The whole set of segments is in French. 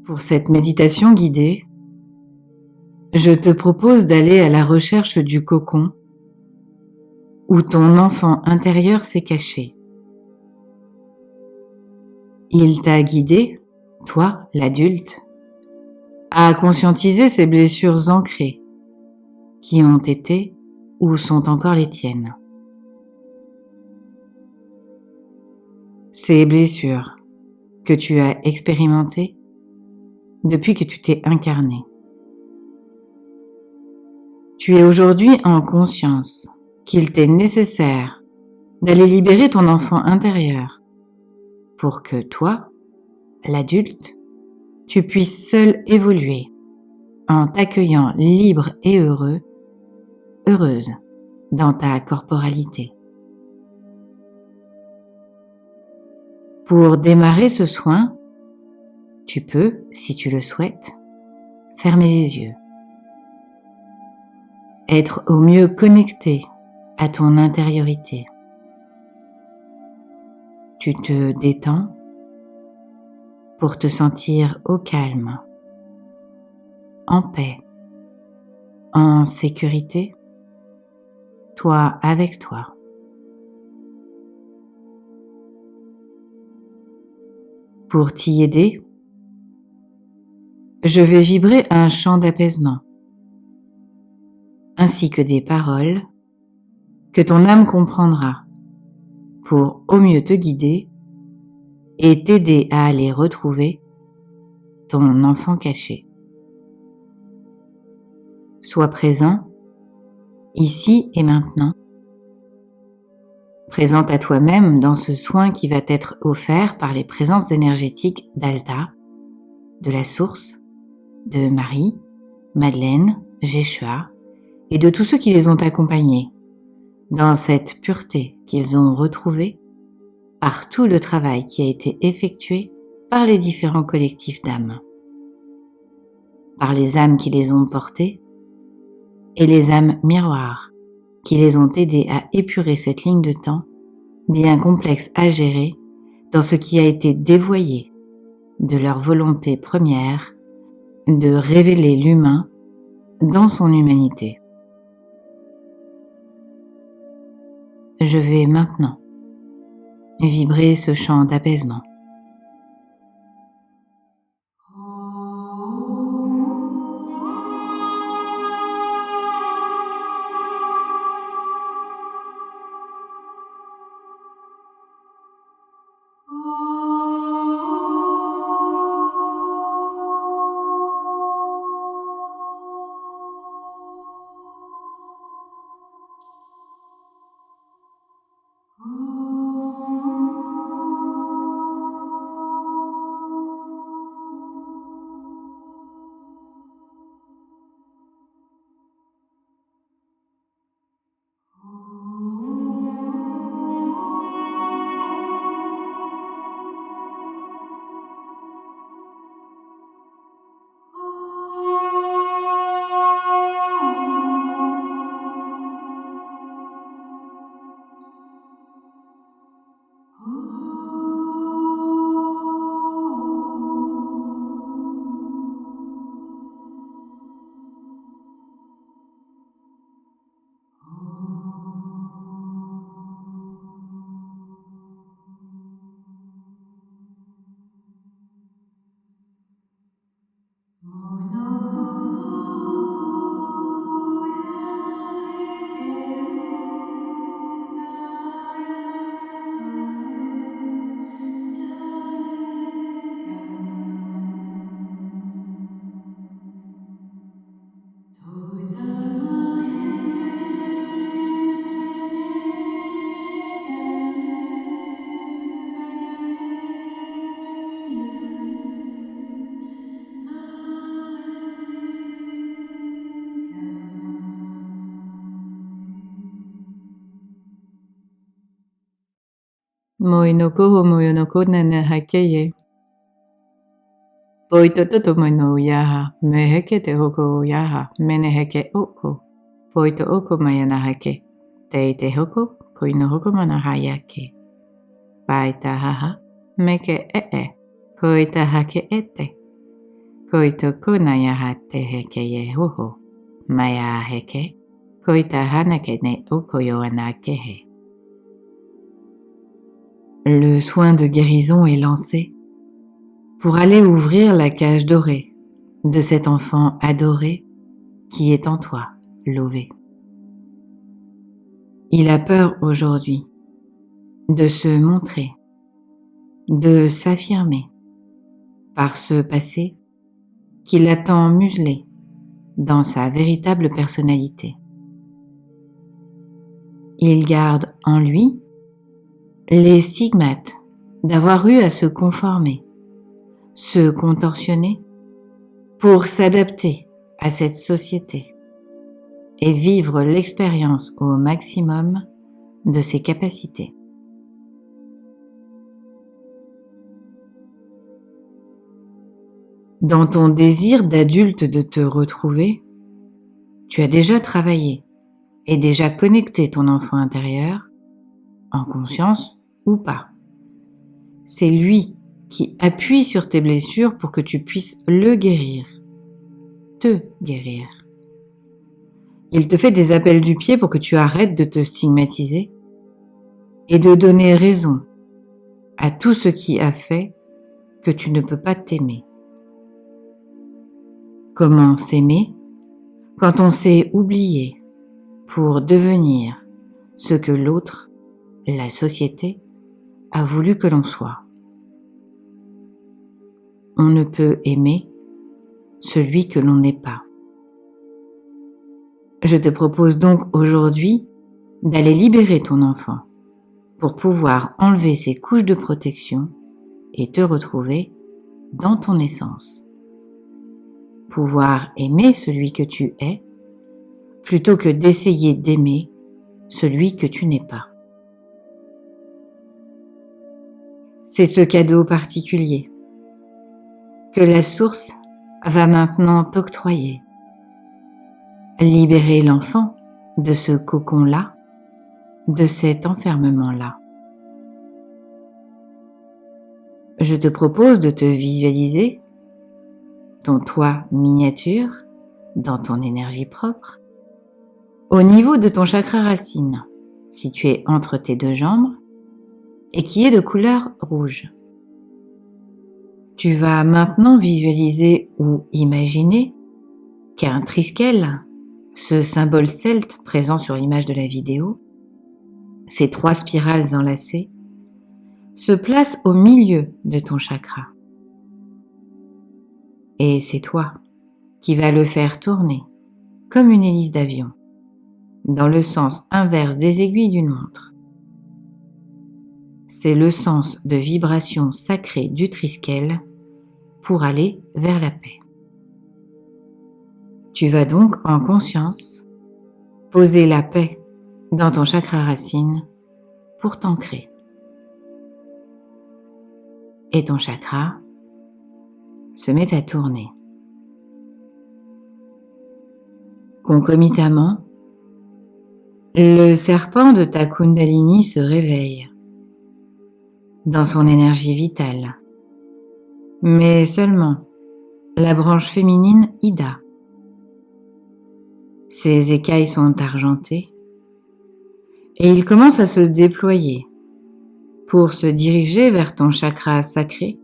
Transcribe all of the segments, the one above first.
Pour cette méditation guidée, je te propose d'aller à la recherche du cocon où ton enfant intérieur s'est caché. Il t'a guidé, toi, l'adulte, à conscientiser ces blessures ancrées qui ont été ou sont encore les tiennes. Ces blessures que tu as expérimentées depuis que tu t'es incarné. Tu es aujourd'hui en conscience qu'il t'est nécessaire d'aller libérer ton enfant intérieur pour que toi, l'adulte, tu puisses seul évoluer en t'accueillant libre et heureux, heureuse dans ta corporalité. Pour démarrer ce soin, tu peux, si tu le souhaites, fermer les yeux. Être au mieux connecté à ton intériorité. Tu te détends pour te sentir au calme, en paix, en sécurité, toi avec toi. Pour t'y aider, je vais vibrer un chant d'apaisement, ainsi que des paroles que ton âme comprendra pour au mieux te guider et t'aider à aller retrouver ton enfant caché. Sois présent, ici et maintenant, présente à toi-même dans ce soin qui va t'être offert par les présences énergétiques d'Alta, de la Source, de Marie, Madeleine, Jeshua et de tous ceux qui les ont accompagnés dans cette pureté qu'ils ont retrouvée par tout le travail qui a été effectué par les différents collectifs d'âmes, par les âmes qui les ont portés et les âmes miroirs qui les ont aidés à épurer cette ligne de temps bien complexe à gérer dans ce qui a été dévoyé de leur volonté première de révéler l'humain dans son humanité. Je vais maintenant vibrer ce chant d'apaisement. Moinoko ho moyonoko nene hakeye. Poito moino yaha, meheke te hoko yaha, meneheke oko. Poito oko mayana hake, te hoko, koino hoko mana hayake. Paita haha, meke koita hake ete. koitoko nayahate hekeye hoho, maya heke, koita hanakene okoyoanakehe. Le soin de guérison est lancé pour aller ouvrir la cage dorée de cet enfant adoré qui est en toi, Lové. Il a peur aujourd'hui de se montrer, de s'affirmer par ce passé qui l'attend muselé dans sa véritable personnalité. Il garde en lui les stigmates d'avoir eu à se conformer, se contorsionner pour s'adapter à cette société et vivre l'expérience au maximum de ses capacités. Dans ton désir d'adulte de te retrouver, tu as déjà travaillé et déjà connecté ton enfant intérieur, en conscience ou pas. C'est lui qui appuie sur tes blessures pour que tu puisses le guérir, te guérir. Il te fait des appels du pied pour que tu arrêtes de te stigmatiser et de donner raison à tout ce qui a fait que tu ne peux pas t'aimer. Comment s'aimer quand on s'est oublié pour devenir ce que l'autre, la société, a voulu que l'on soit? On ne peut aimer celui que l'on n'est pas. Je te propose donc aujourd'hui d'aller libérer ton enfant pour pouvoir enlever ses couches de protection et te retrouver dans ton essence. Pouvoir aimer celui que tu es plutôt que d'essayer d'aimer celui que tu n'es pas. C'est ce cadeau particulier que la source va maintenant t'octroyer. Libérer l'enfant de ce cocon-là, de cet enfermement-là. Je te propose de te visualiser, ton toi miniature, dans ton énergie propre, au niveau de ton chakra racine, situé entre tes deux jambes, et qui est de couleur rouge. Tu vas maintenant visualiser ou imaginer qu'un triskel, ce symbole celte présent sur l'image de la vidéo, ces 3 spirales enlacées, se place au milieu de ton chakra. Et c'est toi qui vas le faire tourner comme une hélice d'avion, dans le sens inverse des aiguilles d'une montre. C'est le sens de vibration sacrée du triskel pour aller vers la paix. Tu vas donc en conscience poser la paix dans ton chakra racine pour t'ancrer. Et ton chakra se met à tourner. Concomitamment, le serpent de ta Kundalini se réveille dans son énergie vitale, mais seulement la branche féminine Ida. Ses écailles sont argentées et il commence à se déployer pour se diriger vers ton chakra sacré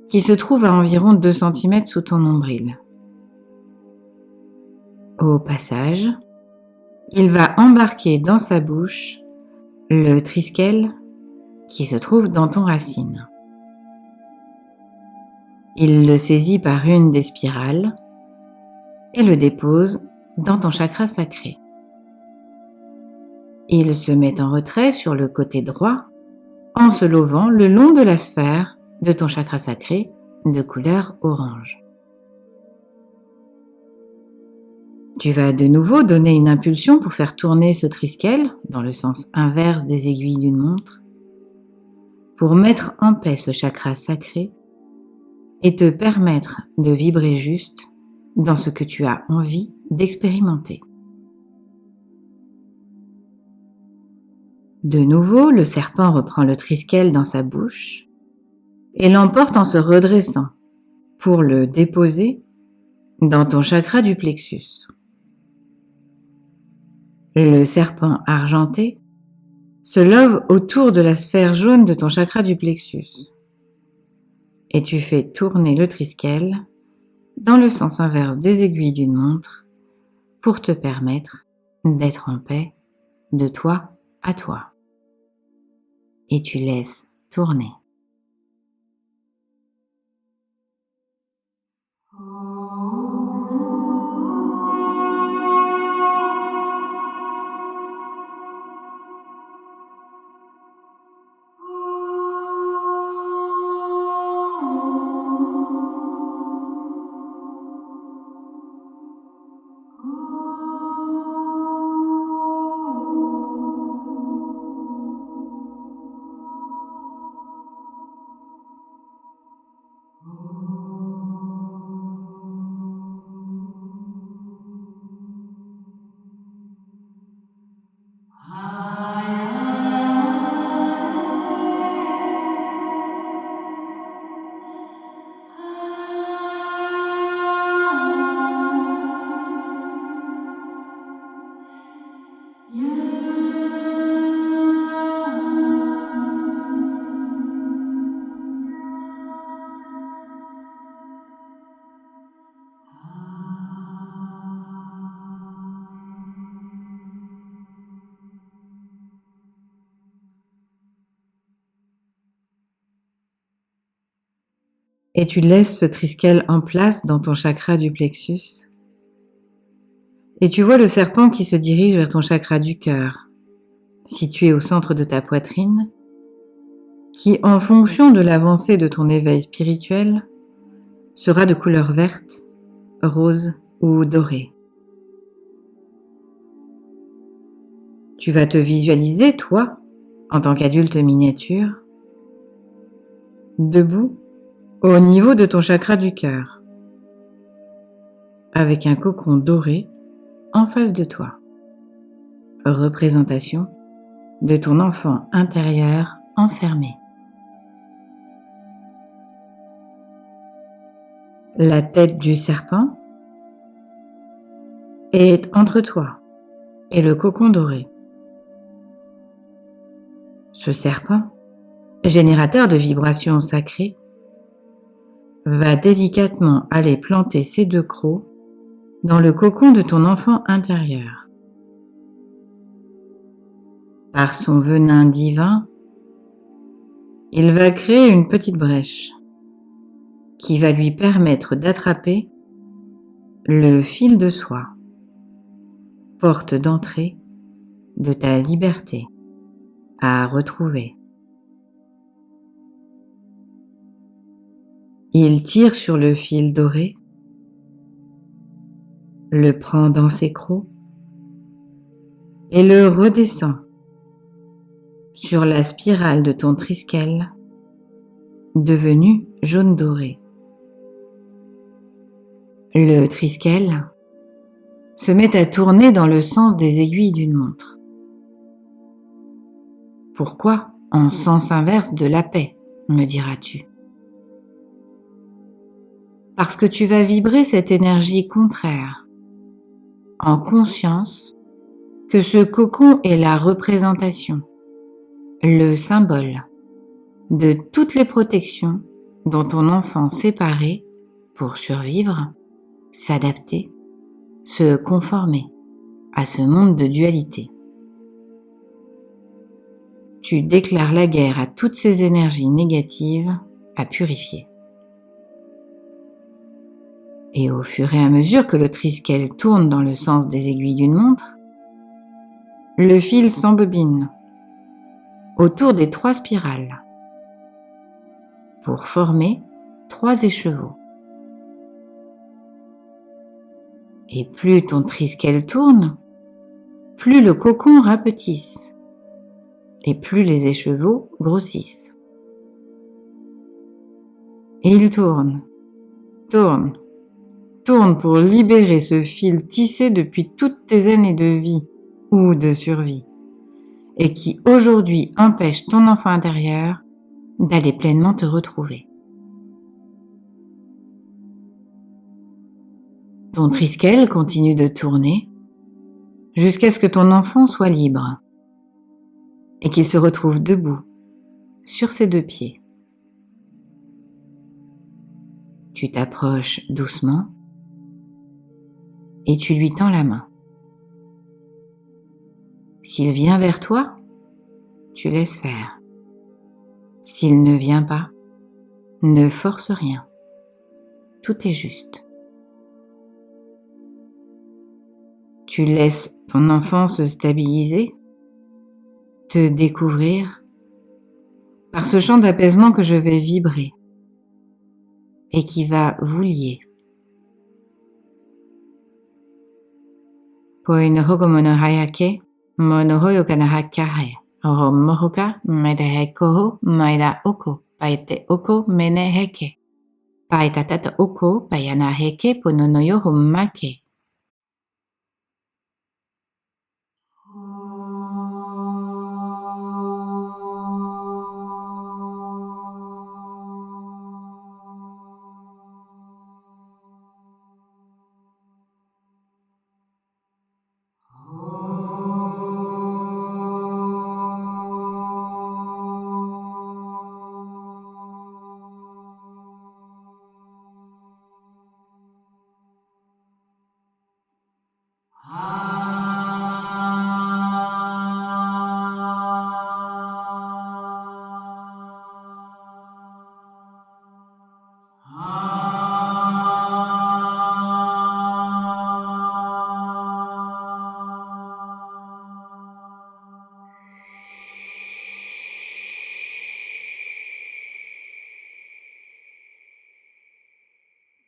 qui se trouve à environ 2 cm sous ton nombril. Au passage, il va embarquer dans sa bouche le triskel qui se trouve dans ton racine. Il le saisit par une des spirales et le dépose dans ton chakra sacré. Il se met en retrait sur le côté droit en se levant le long de la sphère de ton chakra sacré de couleur orange. Tu vas de nouveau donner une impulsion pour faire tourner ce triskel dans le sens inverse des aiguilles d'une montre, pour mettre en paix ce chakra sacré et te permettre de vibrer juste dans ce que tu as envie d'expérimenter. De nouveau, le serpent reprend le triskel dans sa bouche et l'emporte en se redressant pour le déposer dans ton chakra du plexus. Le serpent argenté se love autour de la sphère jaune de ton chakra du plexus et tu fais tourner le triskel dans le sens inverse des aiguilles d'une montre pour te permettre d'être en paix de toi à toi. Et tu laisses tourner. Et tu laisses ce triskel en place dans ton chakra du plexus. Et tu vois le serpent qui se dirige vers ton chakra du cœur, situé au centre de ta poitrine, qui, en fonction de l'avancée de ton éveil spirituel, sera de couleur verte, rose ou dorée. Tu vas te visualiser, toi, en tant qu'adulte miniature, debout au niveau de ton chakra du cœur, avec un cocon doré en face de toi. Représentation de ton enfant intérieur enfermé. La tête du serpent est entre toi et le cocon doré. Ce serpent, générateur de vibrations sacrées, va délicatement aller planter ses deux crocs dans le cocon de ton enfant intérieur. Par son venin divin, il va créer une petite brèche qui va lui permettre d'attraper le fil de soie, porte d'entrée de ta liberté à retrouver. Il tire sur le fil doré, le prend dans ses crocs et le redescend sur la spirale de ton triskel devenu jaune doré. Le triskel se met à tourner dans le sens des aiguilles d'une montre. Pourquoi en sens inverse de la paix, me diras-tu? Parce que tu vas vibrer cette énergie contraire, en conscience que ce cocon est la représentation, le symbole de toutes les protections dont ton enfant séparé pour survivre, s'adapter, se conformer à ce monde de dualité. Tu déclares la guerre à toutes ces énergies négatives à purifier. Et au fur et à mesure que le triskel tourne dans le sens des aiguilles d'une montre, le fil s'embobine autour des 3 spirales pour former 3 écheveaux. Et plus ton triskel tourne, plus le cocon rapetisse et plus les écheveaux grossissent. Et il tourne pour libérer ce fil tissé depuis toutes tes années de vie ou de survie et qui aujourd'hui empêche ton enfant intérieur d'aller pleinement te retrouver. Ton triskel continue de tourner jusqu'à ce que ton enfant soit libre et qu'il se retrouve debout sur ses deux pieds. Tu t'approches doucement et tu lui tends la main. S'il vient vers toi, tu laisses faire. S'il ne vient pas, ne force rien. Tout est juste. Tu laisses ton enfant se stabiliser, te découvrir par ce chant d'apaisement que je vais vibrer et qui va vous lier. Poinohogo monohayake, monohoyoka nahakahe, oro mohoka, medehekoho, maida oko, paite oko, meneheke, paitatata oko, payanaheke, pononoyoho make.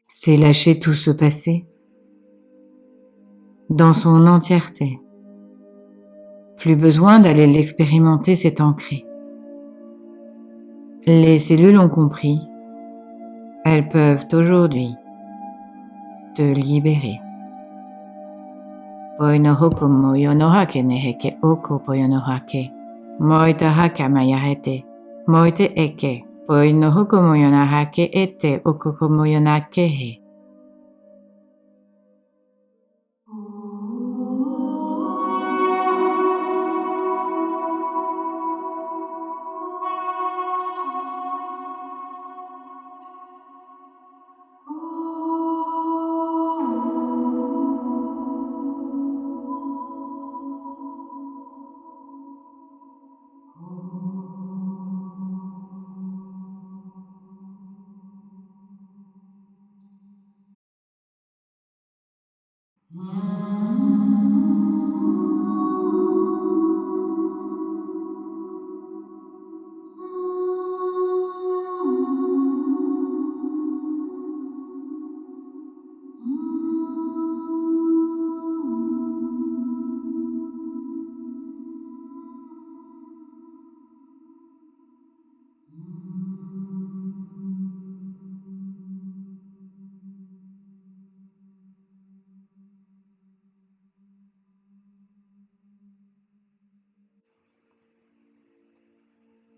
C'est lâcher tout ce passé dans son entièreté. Plus besoin d'aller l'expérimenter, c'est ancré. Les cellules ont compris. Elles peuvent aujourd'hui te libérer. Poinohoko moyonohake neheke oko poyonohake. Moita haka mayahete. Moite eke. Poinohoko moyonahake ete okoko moyonakehe.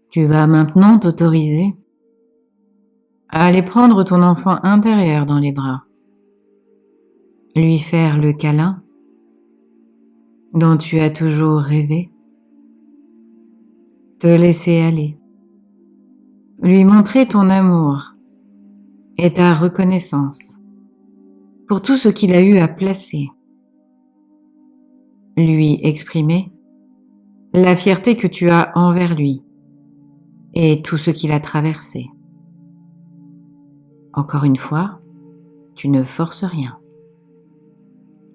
Tu vas maintenant t'autoriser à aller prendre ton enfant intérieur dans les bras, lui faire le câlin dont tu as toujours rêvé, te laisser aller, lui montrer ton amour et ta reconnaissance pour tout ce qu'il a eu à placer, lui exprimer la fierté que tu as envers lui et tout ce qu'il a traversé. Encore une fois, tu ne forces rien.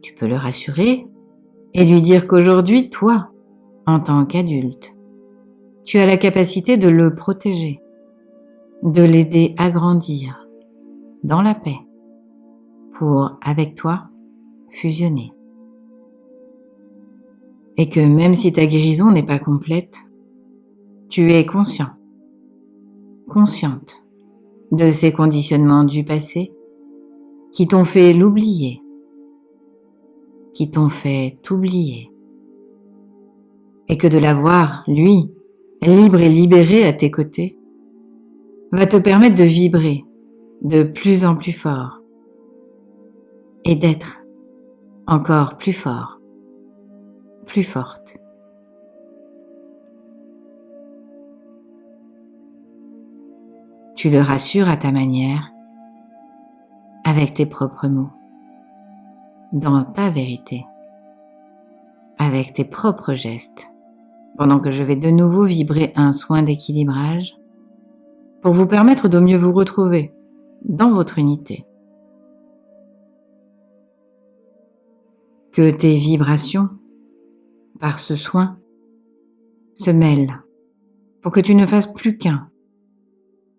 Tu peux le rassurer et lui dire qu'aujourd'hui, toi, en tant qu'adulte, tu as la capacité de le protéger, de l'aider à grandir dans la paix pour, avec toi, fusionner. Et que même si ta guérison n'est pas complète, tu es conscient, consciente de ces conditionnements du passé qui t'ont fait l'oublier, qui t'ont fait t'oublier. Et que de l'avoir, lui, libre et libéré à tes côtés, va te permettre de vibrer de plus en plus fort et d'être encore plus fort, plus forte. Tu le rassures à ta manière, avec tes propres mots, dans ta vérité, avec tes propres gestes, pendant que je vais de nouveau vibrer un soin d'équilibrage pour vous permettre de mieux vous retrouver dans votre unité. Que tes vibrations, par ce soin, se mêlent pour que tu ne fasses plus qu'un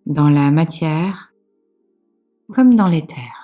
dans la matière comme dans l'éther.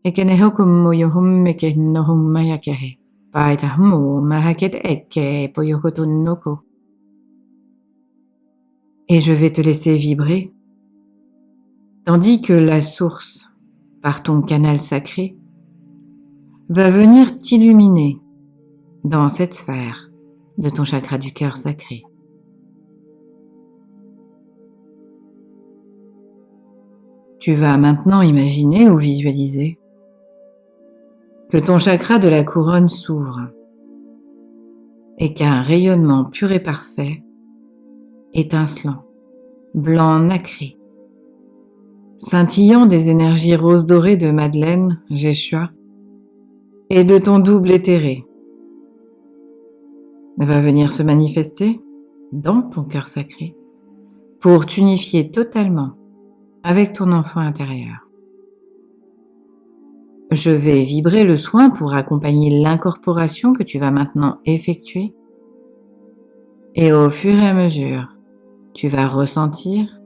Ekenehokum moyohum mekenohum mayakehe. Paitahmu mahaket eke poyohotun noko. Et je vais te laisser vibrer, tandis que la source, par ton canal sacré, va venir t'illuminer dans cette sphère de ton chakra du cœur sacré. Tu vas maintenant imaginer ou visualiser que ton chakra de la couronne s'ouvre et qu'un rayonnement pur et parfait, étincelant, blanc nacré, scintillant des énergies roses dorées de Madeleine, Jeshua, et de ton double éthéré, va venir se manifester dans ton cœur sacré pour t'unifier totalement avec ton enfant intérieur. Je vais vibrer le soin pour accompagner l'incorporation que tu vas maintenant effectuer. Et au fur et à mesure, tu vas ressentir,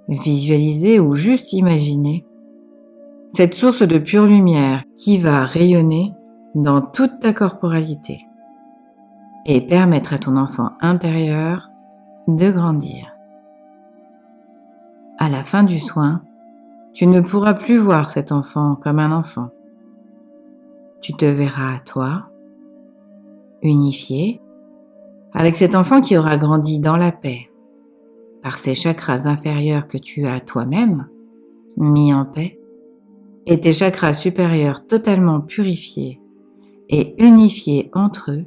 visualiser ou juste imaginer cette source de pure lumière qui va rayonner dans toute ta corporalité et permettre à ton enfant intérieur de grandir. À la fin du soin, tu ne pourras plus voir cet enfant comme un enfant. Tu te verras, toi, unifié, avec cet enfant qui aura grandi dans la paix, par ces chakras inférieurs que tu as toi-même mis en paix, et tes chakras supérieurs totalement purifiés et unifiés entre eux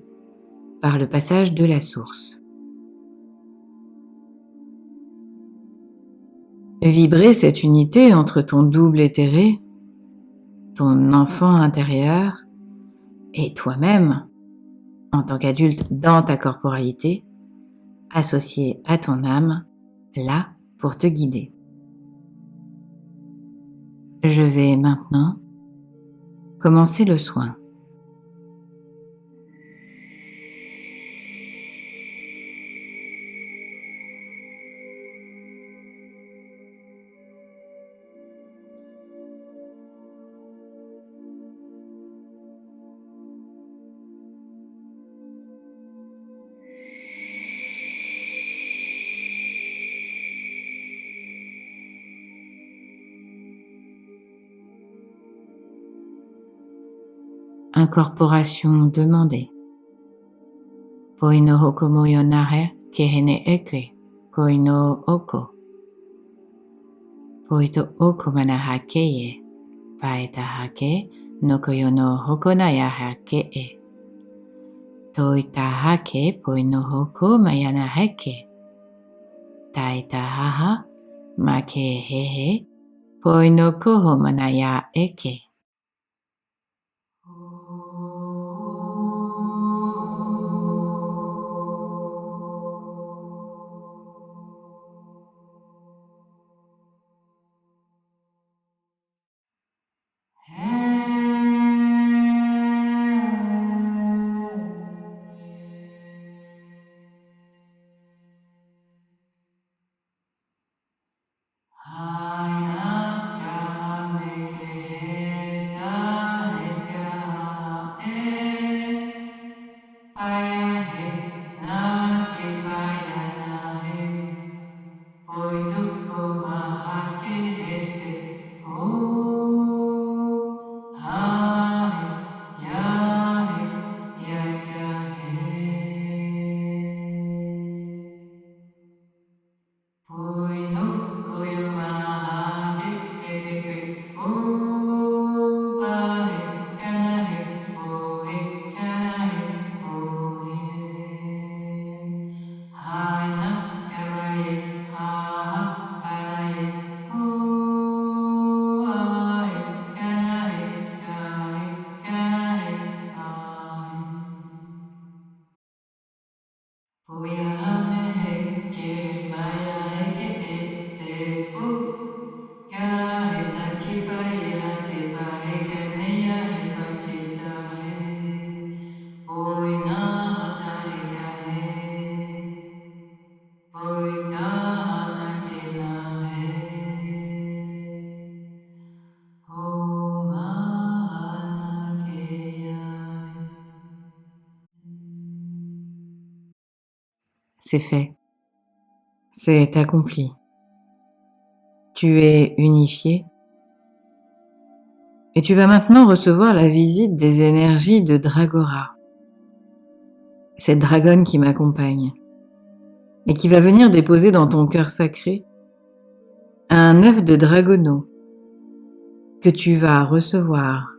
par le passage de la source. Vibrer cette unité entre ton double éthéré, ton enfant intérieur et toi-même, en tant qu'adulte dans ta corporalité, associé à ton âme, là pour te guider. Je vais maintenant commencer le soin. Incorporation demandée. Poino hokomo yonare kehene eke, koino oko. Poito oko manaha keye, Paetahake no koyo no hokonaya hake e. Toitahake poi no hoko mayana heke. Taitahaha make hehe poi no koho manaya eke. C'est fait, c'est accompli. Tu es unifié et tu vas maintenant recevoir la visite des énergies de Dragora, cette dragonne qui m'accompagne et qui va venir déposer dans ton cœur sacré un œuf de dragono que tu vas recevoir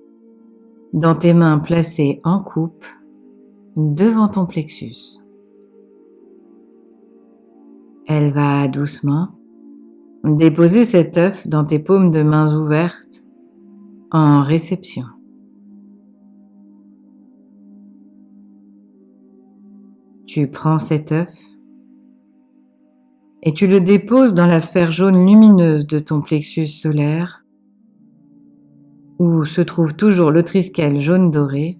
dans tes mains placées en coupe devant ton plexus. Elle va doucement déposer cet œuf dans tes paumes de mains ouvertes en réception. Tu prends cet œuf et tu le déposes dans la sphère jaune lumineuse de ton plexus solaire où se trouve toujours le triskel jaune doré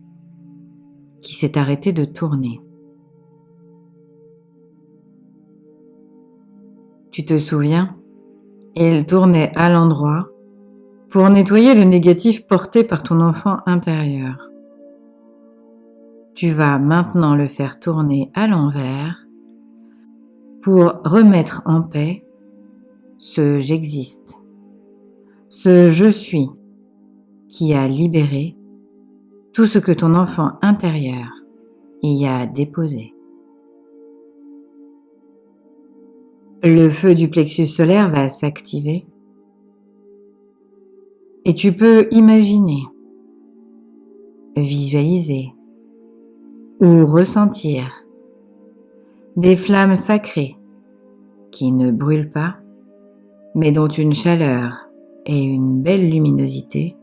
qui s'est arrêté de tourner. Tu te souviens, il tournait à l'endroit pour nettoyer le négatif porté par ton enfant intérieur. Tu vas maintenant le faire tourner à l'envers pour remettre en paix ce j'existe, ce je suis qui a libéré tout ce que ton enfant intérieur y a déposé. Le feu du plexus solaire va s'activer et tu peux imaginer, visualiser ou ressentir des flammes sacrées qui ne brûlent pas, mais dont une chaleur et une belle luminosité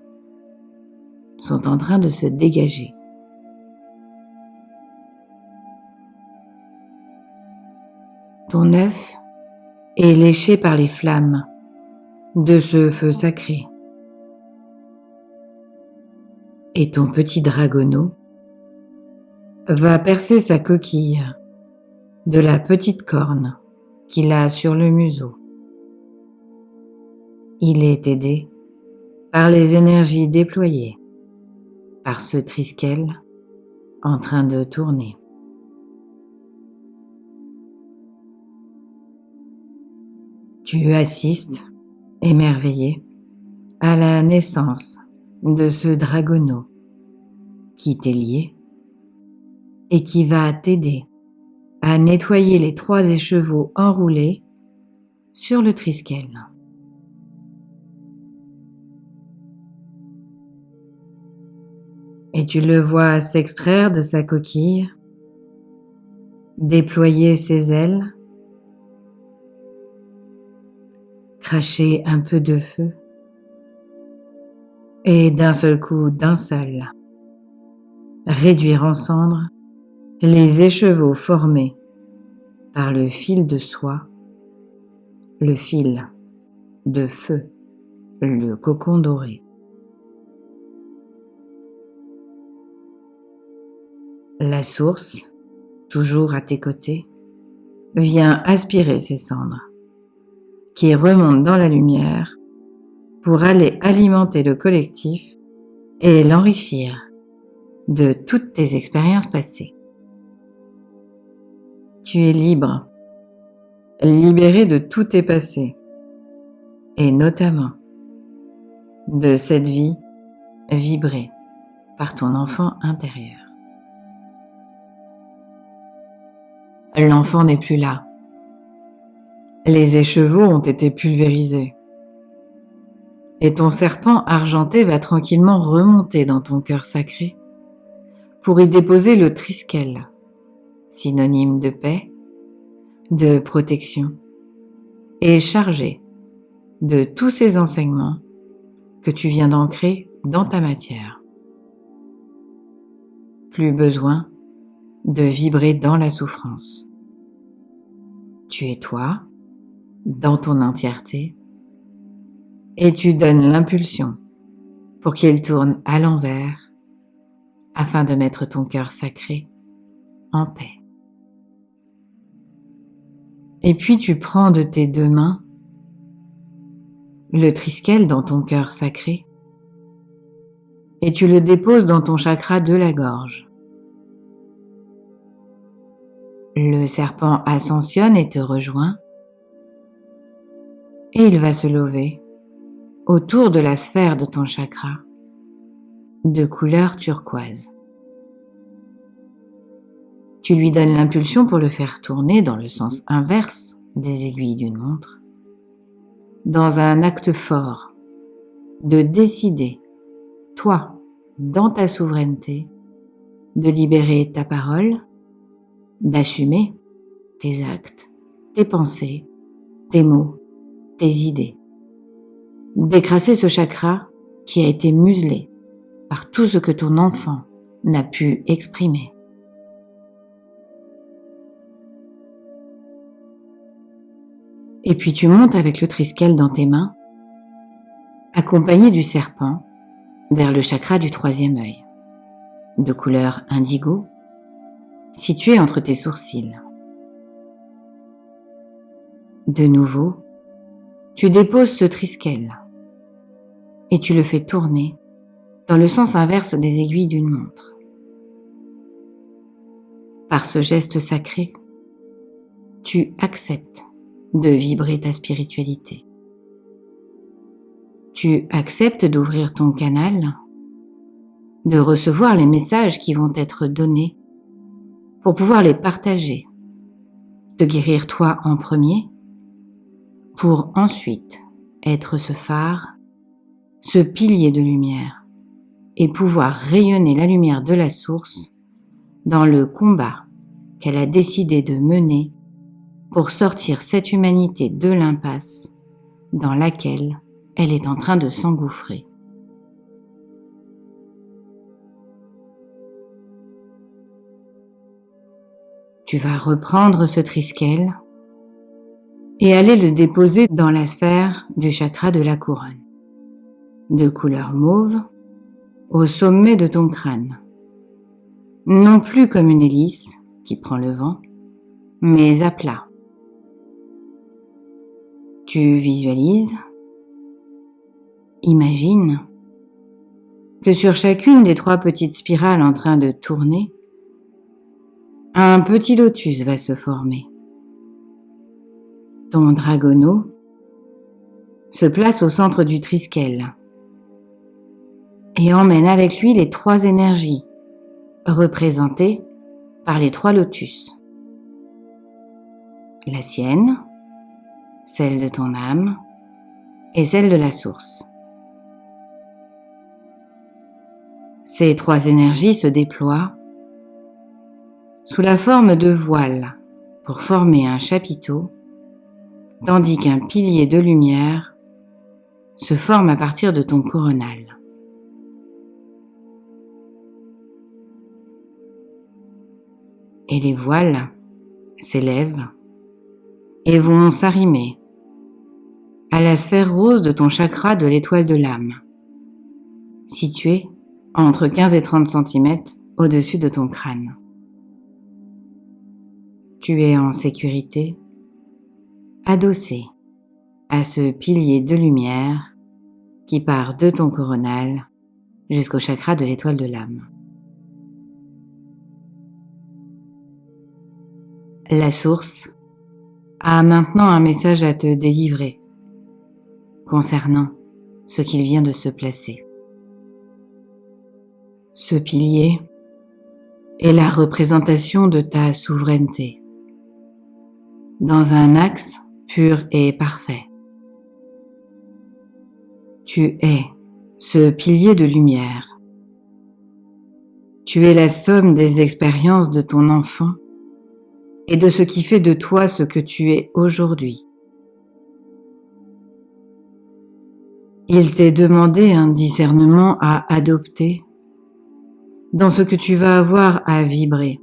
sont en train de se dégager. Ton œuf est léché par les flammes de ce feu sacré. Et ton petit dragono va percer sa coquille de la petite corne qu'il a sur le museau. Il est aidé par les énergies déployées par ce triskel en train de tourner. Tu assistes, émerveillé, à la naissance de ce dragono qui t'est lié et qui va t'aider à nettoyer les 3 écheveaux enroulés sur le triskel. Et tu le vois s'extraire de sa coquille, déployer ses ailes, cracher un peu de feu, et d'un seul coup, réduire en cendres les écheveaux formés par le fil de soie, le fil de feu, le cocon doré. La source, toujours à tes côtés, vient aspirer ces cendres, qui remontent dans la lumière pour aller alimenter le collectif et l'enrichir de toutes tes expériences passées. Tu es libre, libéré de tous tes passés, et notamment de cette vie vibrée par ton enfant intérieur. L'enfant n'est plus là. Les écheveaux ont été pulvérisés. Et ton serpent argenté va tranquillement remonter dans ton cœur sacré pour y déposer le triskel, synonyme de paix, de protection, et chargé de tous ces enseignements que tu viens d'ancrer dans ta matière. Plus besoin de vibrer dans la souffrance. Tu es toi, dans ton entièreté, et tu donnes l'impulsion pour qu'il tourne à l'envers afin de mettre ton cœur sacré en paix. Et puis tu prends de tes deux mains le triskel dans ton cœur sacré et tu le déposes dans ton chakra de la gorge. Le serpent ascensionne et te rejoint et il va se lever autour de la sphère de ton chakra de couleur turquoise. Tu lui donnes l'impulsion pour le faire tourner dans le sens inverse des aiguilles d'une montre, dans un acte fort de décider, toi, dans ta souveraineté, de libérer ta parole, d'assumer tes actes, tes pensées, tes mots, tes idées, d'écraser ce chakra qui a été muselé par tout ce que ton enfant n'a pu exprimer. Et puis tu montes avec le triskel dans tes mains, accompagné du serpent, vers le chakra du troisième œil, de couleur indigo, situé entre tes sourcils. De nouveau, tu déposes ce triskel et tu le fais tourner dans le sens inverse des aiguilles d'une montre. Par ce geste sacré, tu acceptes de vibrer ta spiritualité. Tu acceptes d'ouvrir ton canal, de recevoir les messages qui vont être donnés pour pouvoir les partager, te guérir toi en premier, pour ensuite être ce phare, ce pilier de lumière et pouvoir rayonner la lumière de la source dans le combat qu'elle a décidé de mener pour sortir cette humanité de l'impasse dans laquelle elle est en train de s'engouffrer. Tu vas reprendre ce triskel et aller le déposer dans la sphère du chakra de la couronne, de couleur mauve, au sommet de ton crâne. Non plus comme une hélice qui prend le vent, mais à plat. Tu visualises, imagine que sur chacune des 3 petites spirales en train de tourner, un petit lotus va se former. Ton dragono se place au centre du triskel et emmène avec lui les 3 énergies représentées par les 3 lotus. La sienne, celle de ton âme et celle de la source. Ces trois énergies se déploient sous la forme de voiles pour former un chapiteau, tandis qu'un pilier de lumière se forme à partir de ton coronal. Et les voiles s'élèvent et vont s'arrimer à la sphère rose de ton chakra de l'étoile de l'âme, située entre 15 et 30 cm au-dessus de ton crâne. Tu es en sécurité, adossé à ce pilier de lumière qui part de ton coronal jusqu'au chakra de l'étoile de l'âme. La source a maintenant un message à te délivrer concernant ce qu'il vient de se placer. Ce pilier est la représentation de ta souveraineté dans un axe pur et parfait. Tu es ce pilier de lumière. Tu es la somme des expériences de ton enfant et de ce qui fait de toi ce que tu es aujourd'hui. Il t'est demandé un discernement à adopter dans ce que tu vas avoir à vibrer,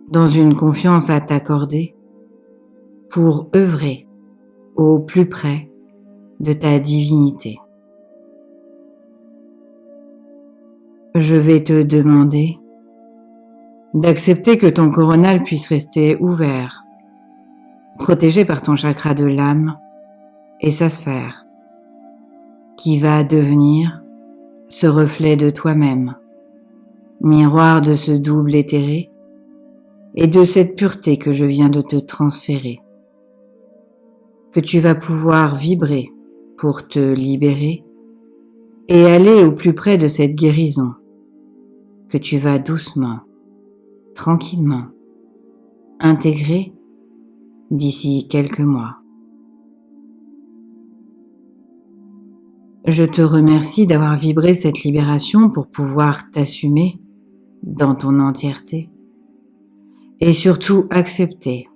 dans une confiance à t'accorder pour œuvrer au plus près de ta divinité. Je vais te demander d'accepter que ton coronal puisse rester ouvert, protégé par ton chakra de l'âme et sa sphère, qui va devenir ce reflet de toi-même, miroir de ce double éthéré et de cette pureté que je viens de te transférer, que tu vas pouvoir vibrer pour te libérer et aller au plus près de cette guérison, que tu vas doucement, tranquillement, intégrer d'ici quelques mois. Je te remercie d'avoir vibré cette libération pour pouvoir t'assumer dans ton entièreté et surtout accepter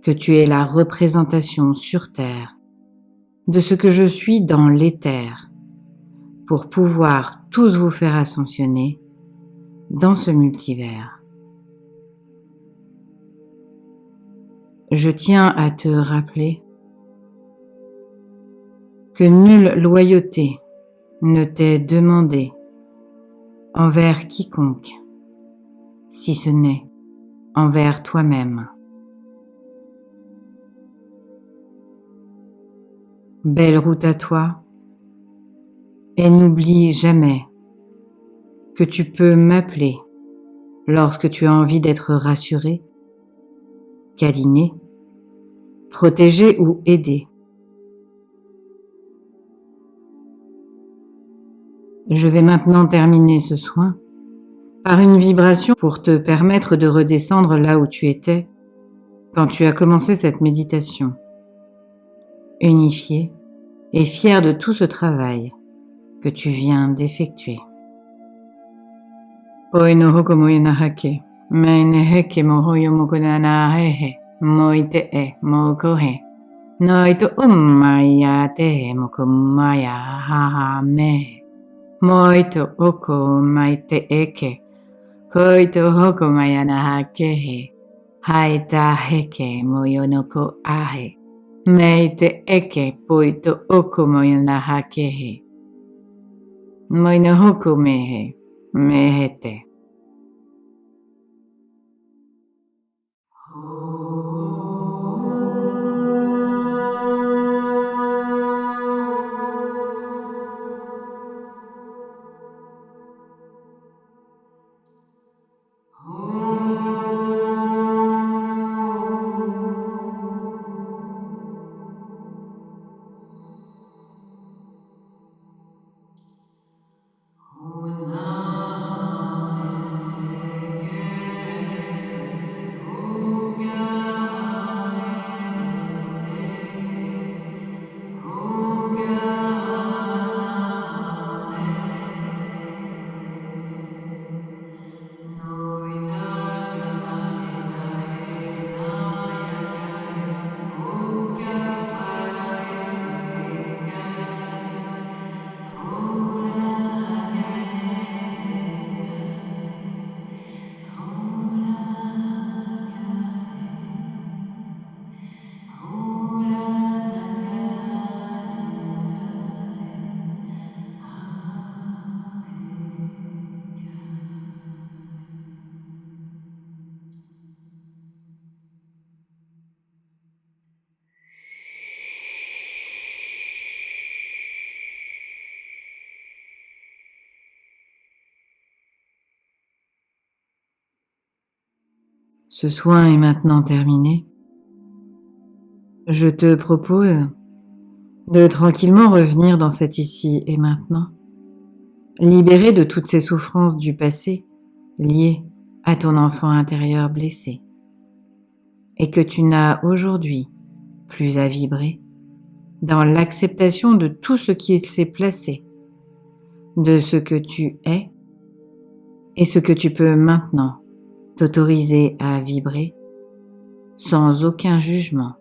que tu es la représentation sur Terre de ce que je suis dans l'éther pour pouvoir tous vous faire ascensionner dans ce multivers. Je tiens à te rappeler que nulle loyauté ne t'est demandée envers quiconque, si ce n'est envers toi-même. Belle route à toi, et n'oublie jamais que tu peux m'appeler lorsque tu as envie d'être rassuré, câliné, protégé ou aidé. Je vais maintenant terminer ce soin par une vibration pour te permettre de redescendre là où tu étais quand tu as commencé cette méditation, unifié et fier de tout ce travail que tu viens d'effectuer. Poi no hoko mo ina hake, me ne heke mo hoyo mo konana hehe, mo ite e mo kohe, no ito umaya te mo kumaya haha me, mo ito oko maite eke, koito hoko mayana hakehe, haita heke moyo no ko ahe, meite eke poito oko moyana hakehe, moino hoko mehe, mehete. Ce soin est maintenant terminé. Je te propose de tranquillement revenir dans cet ici et maintenant, libéré de toutes ces souffrances du passé liées à ton enfant intérieur blessé, et que tu n'as aujourd'hui plus à vibrer dans l'acceptation de tout ce qui s'est placé, de ce que tu es et ce que tu peux maintenant t'autoriser à vibrer sans aucun jugement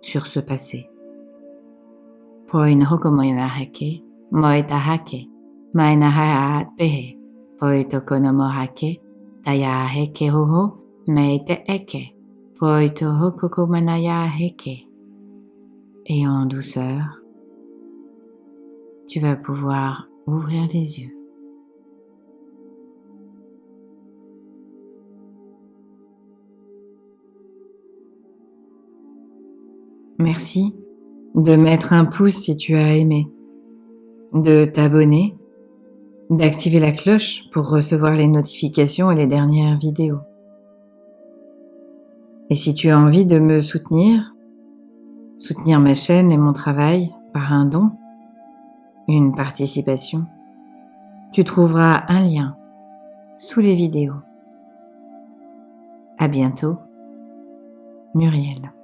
sur ce passé. Poin hokomoina hake, moita hake, maina haat behe, poito konomo hake, taya heke hoho, meite eke, poito hokokomanaya heke. Et en douceur, tu vas pouvoir ouvrir les yeux. Merci de mettre un pouce si tu as aimé, de t'abonner, d'activer la cloche pour recevoir les notifications et les dernières vidéos. Et si tu as envie de me soutenir ma chaîne et mon travail par un don, une participation, tu trouveras un lien sous les vidéos. À bientôt, Muriel.